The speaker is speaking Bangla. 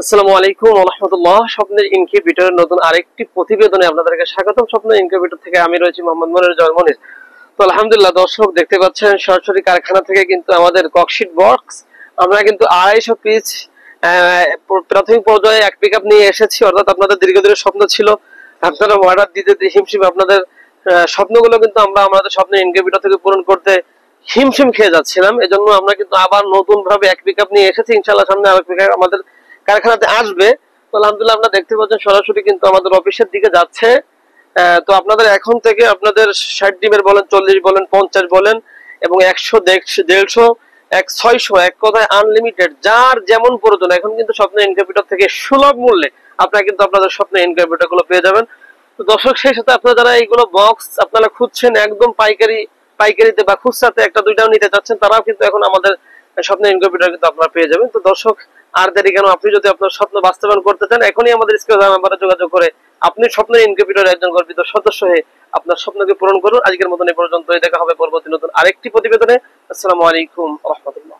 আসসালামু আলাইকুম ওয়া রাহমাতুল্লাহ। স্বপ্নের ইনকিউবেটরের নতুন আরেকটি প্রতিবেদনে আপনাদেরকে স্বাগতম। স্বপ্নের ইনকিউবেটর থেকে আমি রয়েছি মোহাম্মদ মনিরুজ্জামান মনির। তো আলহামদুলিল্লাহ দর্শক দেখতে পাচ্ছেন সরাসরি কারখানা থেকে কিন্তু আমাদের ককশিট বক্স আমরা কিন্তু 250 পিস প্রাথমিক পর্যায়ে এক পিকআপ নিয়ে এসেছি। অর্থাৎ আপনাদের দীর্ঘদিনের স্বপ্ন ছিল, আপনারা অর্ডার দিতে হিমশিম, আপনাদের স্বপ্নগুলো কিন্তু আমরা আমাদের স্বপ্নের ইনকিউবেটর থেকে পূরণ করতে হিমশিম খেয়ে যাচ্ছিলাম। এজন্য আমরা কিন্তু আবার নতুন ভাবে এক পিকআপ নিয়ে এসেছি। ইনশাআল্লাহ সামনে আরেক পিকআপ আমাদের কারখানাতে আসবে। তো আলহামদুলিল্লাহ আপনারা দেখতে পাচ্ছেন সরাসরি কিন্তু আমাদের অফিসের দিকে যাচ্ছে। তো আপনাদের এখন থেকে আপনাদের 60 ডিমের বলেন, 40 বলেন, 50 বলেন এবং 100, 150, 600, এক কথায় আনলিমিটেড, যার যেমন প্রয়োজন এখন কিন্তু স্বপ্ন ইনকিউবেটর থেকে সুলভ মূল্যে আপনারা কিন্তু আপনাদের স্বপ্ন ইনকিউবেটর গুলো পেয়ে যাবেন। তো দর্শক সেই সাথে আপনারা যারা এইগুলো বক্স আপনারা খুঁজছেন একদম পাইকারিতে বা খুচরাতে একটা দুইটাও নিতে চাচ্ছেন, তারাও কিন্তু এখন আমাদের স্বপ্ন ইনকিউবেটর কিন্তু আপনারা পেয়ে যাবেন। তো দর্শক আর দেরি কেন, আপনি যদি আপনার স্বপ্ন বাস্তবায়ন করতে চান এখনই আমাদের স্ক্রিনে নাম্বারে যোগাযোগ করে আপনি স্বপ্নের ইনকিউবেটরের একজন গর্বিত সদস্য হয়ে আপনার স্বপ্নকে পূরণ করুন। আজকের মতন এই পর্যন্তই, দেখা হবে পরবর্তী নতুন আরেকটি প্রতিবেদনে। আসসালামু আলাইকুম ওয়া রাহমাতুল্লাহ।